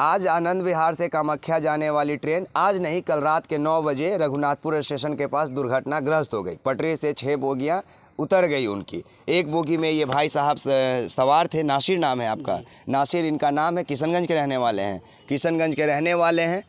आज आनंद विहार से कामाख्या जाने वाली ट्रेन आज नहीं कल रात के 9 बजे रघुनाथपुर स्टेशन के पास दुर्घटनाग्रस्त हो गई। पटरी से 6 बोगियां उतर गई उनकी। एक बोगी में ये भाई साहब सवार थे। नासिर नाम है आपका? नासिर इनका नाम है। किशनगंज के रहने वाले हैं। किशनगंज के रहने वाले हैं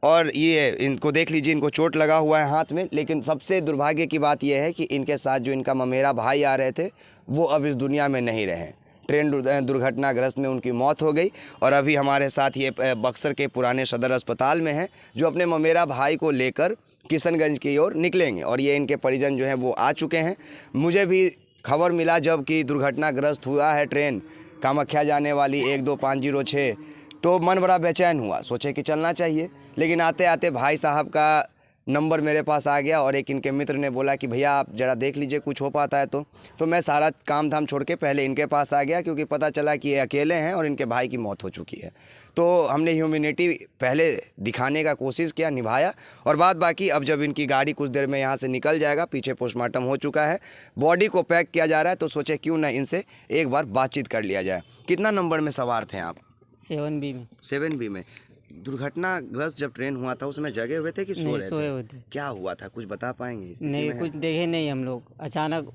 और ये इनको देख लीजिए, इनको चोट लगा हुआ है हाथ में। लेकिन सबसे दुर्भाग्य की बात यह है कि इनके साथ जो इनका ममेरा भाई आ रहे थे वो अब इस दुनिया में नहीं रहे। ट्रेन दुर्घटनाग्रस्त में उनकी मौत हो गई और अभी हमारे साथ ये बक्सर के पुराने सदर अस्पताल में हैं, जो अपने ममेरा भाई को लेकर किशनगंज की ओर निकलेंगे और ये इनके परिजन जो हैं वो आ चुके हैं। मुझे भी खबर मिला जब कि दुर्घटनाग्रस्त हुआ है ट्रेन कामाख्या जाने वाली 12506, तो मन बड़ा बेचैन हुआ। सोचे कि चलना चाहिए, लेकिन आते आते भाई साहब का नंबर मेरे पास आ गया और एक इनके मित्र ने बोला कि भैया आप ज़रा देख लीजिए कुछ हो पाता है तो मैं सारा काम धाम छोड़ के पहले इनके पास आ गया, क्योंकि पता चला कि ये अकेले हैं और इनके भाई की मौत हो चुकी है। तो हमने ह्यूमैनिटी पहले दिखाने का कोशिश किया, निभाया, और बाद बाकी अब जब इनकी गाड़ी कुछ देर में यहाँ से निकल जाएगा, पीछे पोस्टमार्टम हो चुका है, बॉडी को पैक किया जा रहा है, तो सोचे क्यों ना इनसे एक बार बातचीत कर लिया जाए। कितना नंबर में सवार थे आप? 7B में। 7B में। दुर्घटनाग्रस्त जब ट्रेन हुआ था उसमें जगे हुए थे कि सोए हुए थे? क्या हुआ था कुछ बता पाएंगे? नहीं, कुछ देखे नहीं हम लोग। अचानक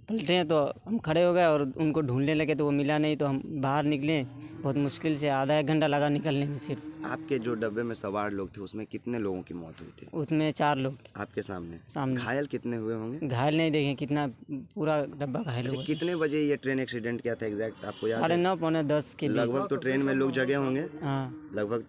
पलटे हैं तो हम खड़े हो गए और उनको ढूंढने लगे तो वो मिला नहीं, तो हम बाहर निकले। बहुत मुश्किल से आधा 1 घंटा लगा निकलने में। सिर्फ आपके जो डब्बे में सवार लोग थे उसमें कितने लोगों की मौत हुई थी? उसमें 4 लोग आपके सामने? सामने। घायल कितने हुए होंगे? घायल नहीं देखे, कितना पूरा डब्बा घायल हुआ। कितने बजे ये ट्रेन एक्सीडेंट किया था एग्जैक्ट आपको याद है? 9:30 पौने 10 के बीच। लगभग तो ट्रेन में लोग जगे होंगे? हाँ, लगभग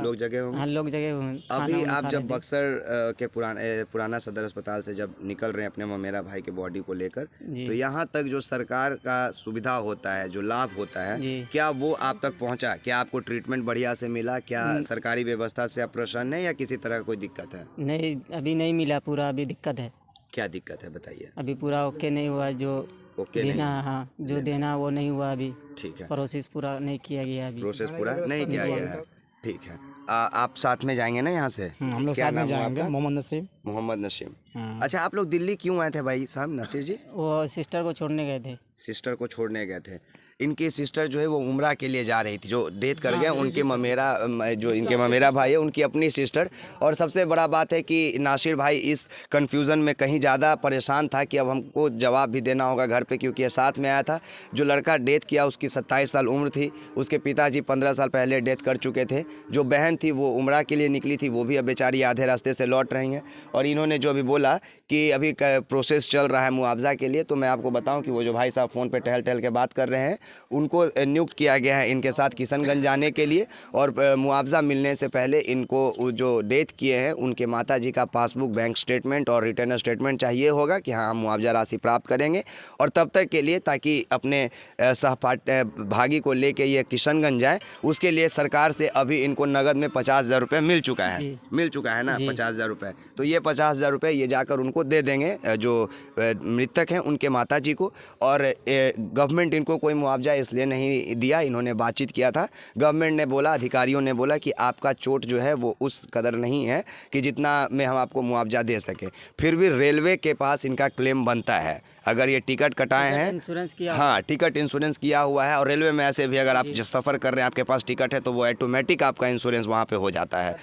लोग जगे होंगे। हाँ, लोग जगे हुए। अभी आप जब बक्सर के पुराना सदर अस्पताल से जब निकल रहे हैं अपने ममेरा भाई के बॉडी को लेकर, तो यहाँ तक जो सरकार का सुविधा होता है, जो लाभ होता है, क्या वो आप तक पहुँचा? क्या आपको ट्रीटमेंट बढ़िया से मिला? क्या सरकारी व्यवस्था से आप प्रसन्न है या किसी तरह कोई दिक्कत है? नहीं, अभी नहीं मिला पूरा, अभी दिक्कत है। क्या दिक्कत है बताइए? अभी पूरा ओके नहीं हुआ, जो ओके देना, हाँ, जो देना वो नहीं हुआ अभी। ठीक है, प्रोसेस पूरा नहीं किया गया अभी। प्रोसेस पूरा नहीं किया गया है। ठीक है, आप साथ में जाएंगे ना यहाँ से? हम लोग साथ में जाएंगे। मोहम्मद नसीम। मोहम्मद नसीम। हाँ। अच्छा, आप लोग दिल्ली क्यों आए थे भाई साहब नसीर जी? वो सिस्टर को छोड़ने गए थे। सिस्टर को छोड़ने गए थे। इनकी सिस्टर जो है वो उम्रा के लिए जा रही थी, जो डेथ कर गया उनके ममेरा, जो इनके ममेरा भाई है उनकी अपनी सिस्टर। और सबसे बड़ा बात है कि नासिर भाई इस कन्फ्यूज़न में कहीं ज़्यादा परेशान था कि अब हमको जवाब भी देना होगा घर पे, क्योंकि ये साथ में आया था। जो लड़का डेथ किया उसकी 27 साल उम्र थी, उसके पिताजी 15 साल पहले डेथ कर चुके थे। जो बहन थी वो उम्रा के लिए निकली थी, वो भी अब बेचारी आधे रास्ते से लौट रही हैं। और इन्होंने जो अभी बोला कि अभी प्रोसेस चल रहा है मुआवजा के लिए, तो मैं आपको बताऊँ कि वो जो भाई साहब फ़ोन पर टहल के बात कर रहे हैं, उनको नियुक्त किया गया है इनके साथ किशनगंज जाने के लिए। और मुआवजा मिलने से पहले इनको जो डेथ किए हैं उनके माताजी का पासबुक, बैंक स्टेटमेंट और रिटर्न स्टेटमेंट चाहिए होगा कि हाँ हम मुआवजा राशि प्राप्त करेंगे। और तब तक के लिए, ताकि अपने भागी को लेके ये किशनगंज जाए, उसके लिए सरकार से अभी इनको नगद में 50,000 रुपये मिल चुका है ना? 50,000 रुपये। तो ये 50,000 रुपये ये जाकर उनको दे देंगे जो मृतक हैं उनके माताजी को। और गवर्नमेंट इनको कोई मुआवजा इसलिए नहीं दिया, इन्होंने बातचीत किया था। गवर्नमेंट ने बोला, अधिकारियों ने बोला कि आपका चोट जो है वो उस कदर नहीं है कि जितना में हम आपको मुआवजा दे सके। फिर भी रेलवे के पास इनका क्लेम बनता है। अगर ये टिकट कटाए हैं, इंश्योरेंस किया, हाँ, टिकट इंश्योरेंस किया हुआ है। और रेलवे में ऐसे भी अगर आप सफ़र कर रहे हैं, आपके पास टिकट है, तो वो ऑटोमेटिक आपका इंश्योरेंस वहाँ पे हो जाता है।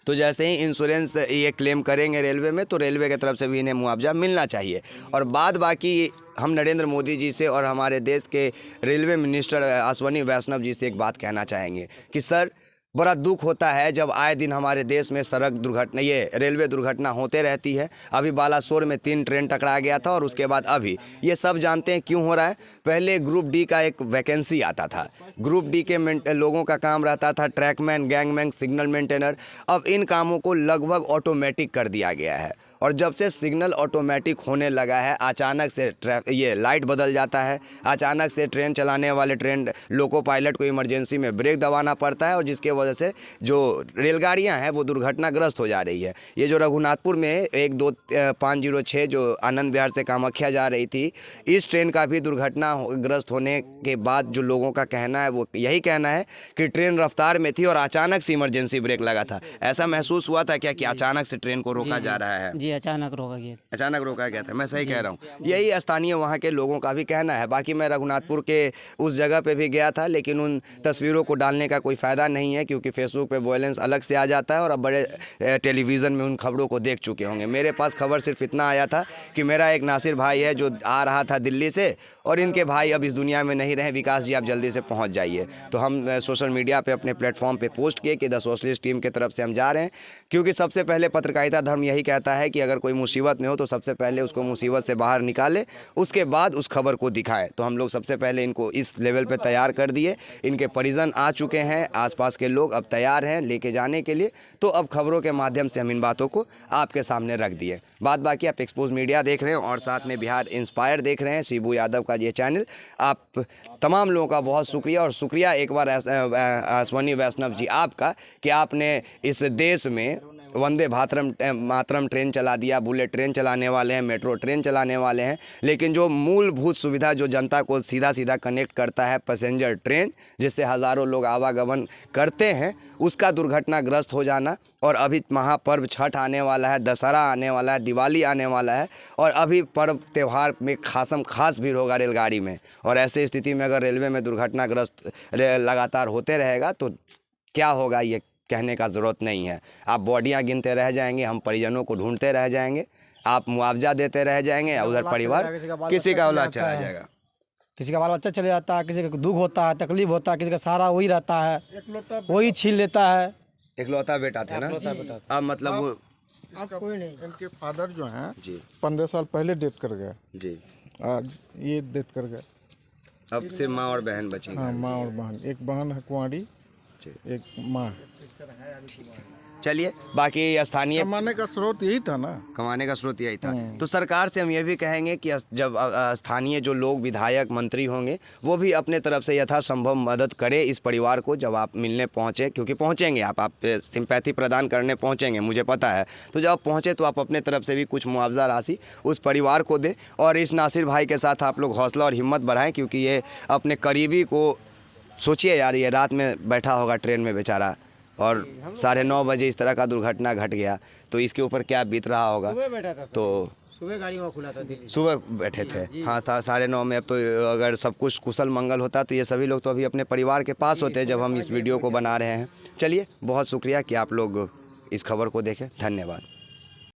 तो जैसे ही इंश्योरेंस ये क्लेम करेंगे रेलवे में, तो रेलवे की तरफ से भी इन्हें मुआवजा मिलना चाहिए। और बाद बाकी हम नरेंद्र मोदी जी से और हमारे देश के रेलवे मिनिस्टर अश्विनी वैष्णव जी से एक बात कहना चाहेंगे कि सर, बड़ा दुख होता है जब आए दिन हमारे देश में सड़क दुर्घटना, ये रेलवे दुर्घटना होते रहती है। अभी बालासोर में 3 ट्रेन टकरा गया था और उसके बाद अभी ये सब जानते हैं क्यों हो रहा है। पहले ग्रुप डी का एक वैकेंसी आता था। ग्रुप डी के लोगों का काम रहता था ट्रैकमैन, गैंगमैन, सिग्नल मेंटेनर। अब इन कामों को लगभग ऑटोमेटिक कर दिया गया है। और जब से सिग्नल ऑटोमेटिक होने लगा है, अचानक से ये लाइट बदल जाता है, अचानक से ट्रेन चलाने वाले लोको पायलट को इमरजेंसी में ब्रेक दबाना पड़ता है, और जिसके वजह से जो रेलगाड़ियां हैं वो दुर्घटनाग्रस्त हो जा रही है। ये जो रघुनाथपुर में 12506 जो आनंद विहार से कामाख्या जा रही थी, इस ट्रेन का भी दुर्घटनाग्रस्त होने के बाद जो लोगों का कहना है वो यही कहना है कि ट्रेन रफ्तार में थी और अचानक से इमरजेंसी ब्रेक लगा था। ऐसा महसूस हुआ था क्या कि अचानक से ट्रेन को रोका जा रहा है? जी अचानक रोका गया। अचानक रोका गया था, मैं सही कह रहा हूँ। यही स्थानीय वहाँ के लोगों का भी कहना है। बाकी मैं रघुनाथपुर के उस जगह पे भी गया था, लेकिन उन तस्वीरों को डालने का कोई फ़ायदा नहीं है, क्योंकि फेसबुक पे वॉयलेंस अलग से आ जाता है और अब बड़े टेलीविज़न में उन खबरों को देख चुके होंगे। मेरे पास खबर सिर्फ इतना आया था कि मेरा एक नासिर भाई है जो आ रहा था दिल्ली से, और इनके भाई अब इस दुनिया में नहीं रहे, विकास जी आप जल्दी से पहुँच जाइए। तो हम सोशल मीडिया पर अपने प्लेटफॉर्म पर पोस्ट किए कि द सोशलिस्ट टीम की तरफ से हम जा रहे हैं, क्योंकि सबसे पहले पत्रकारिता धर्म यही कहता है कि अगर कोई मुसीबत में हो तो सबसे पहले उसको मुसीबत से बाहर निकाले, उसके बाद उस खबर को दिखाएं। तो हम लोग सबसे पहले इनको इस लेवल पे तैयार कर दिए। इनके परिजन आ चुके हैं, आसपास के लोग अब तैयार हैं लेके जाने के लिए। तो अब खबरों के माध्यम से हम इन बातों को आपके सामने रख दिए। बात बाकी आप एक्सपोज मीडिया देख रहे हैं और साथ में बिहार इंस्पायर देख रहे हैं, शिबू यादव का ये चैनल। आप तमाम लोगों का बहुत शुक्रिया, और शुक्रिया एक बार अश्वनी वैष्णव जी आपका कि आपने इस देश में वंदे मातरम ट्रेन चला दिया, बुलेट ट्रेन चलाने वाले हैं, मेट्रो ट्रेन चलाने वाले हैं, लेकिन जो मूलभूत सुविधा जो जनता को सीधा सीधा कनेक्ट करता है, पैसेंजर ट्रेन जिससे हज़ारों लोग आवागमन करते हैं, उसका दुर्घटनाग्रस्त हो जाना। और अभी महापर्व छठ आने वाला है, दशहरा आने वाला है, दिवाली आने वाला है, और अभी पर्व त्यौहार में खास भीड़ होगा रेलगाड़ी में। और ऐसी स्थिति में अगर रेलवे में दुर्घटनाग्रस्त लगातार होते रहेगा तो क्या होगा ये कहने का ज़रूरत नहीं है। आप बॉडियां गिनते रह जाएंगे, हम परिजनों को ढूंढते रह जाएंगे, आप मुआवजा देते रह जाएंगे, उधर परिवार किसी का औलाद चला जाएगा, किसी का बाल बच्चा चले जाता है, किसी का दुख होता है, तकलीफ होता है, किसी का सहारा वही रहता है, वही छीन लेता है। इकलौता बेटा थे ना, अब मतलब वो अब कोई नहीं। इनके फादर जो हैं जी 15 साल पहले डेथ कर गए, जी, आज ये डेथ कर गए। अब सिर्फ माँ और बहन बची। हाँ, माँ और बहन, एक बहन है कुंवारी, एक माँ। चलिए, बाकी स्थानीय कमाने का स्रोत यही था ना, कमाने का स्रोत यही था। तो सरकार से हम ये भी कहेंगे कि जब स्थानीय जो लोग विधायक मंत्री होंगे वो भी अपने तरफ से यथासंभव मदद करें इस परिवार को। जब आप मिलने पहुँचे, क्योंकि पहुँचेंगे आप सिंपैथी प्रदान करने पहुँचेंगे, मुझे पता है, तो जब आप पहुँचे तो आप अपने तरफ से भी कुछ मुआवजा राशि उस परिवार को दें, और इस नासिर भाई के साथ आप लोग हौसला और हिम्मत बढ़ाएं, क्योंकि ये अपने करीबी को सोचिए यार, ये रात में बैठा होगा ट्रेन में बेचारा, और 9:30 बजे इस तरह का दुर्घटना घट गया, तो इसके ऊपर क्या बीत रहा होगा। तो सुबह गाड़ी वहाँ खुला था दिल्ली, सुबह बैठे थे, हाँ था 9:30 में। अब तो अगर सब कुछ कुशल मंगल होता तो ये सभी लोग तो अभी अपने परिवार के पास होते जब हम इस वीडियो को बना रहे हैं। चलिए, बहुत शुक्रिया कि आप लोग इस खबर को देखें, धन्यवाद।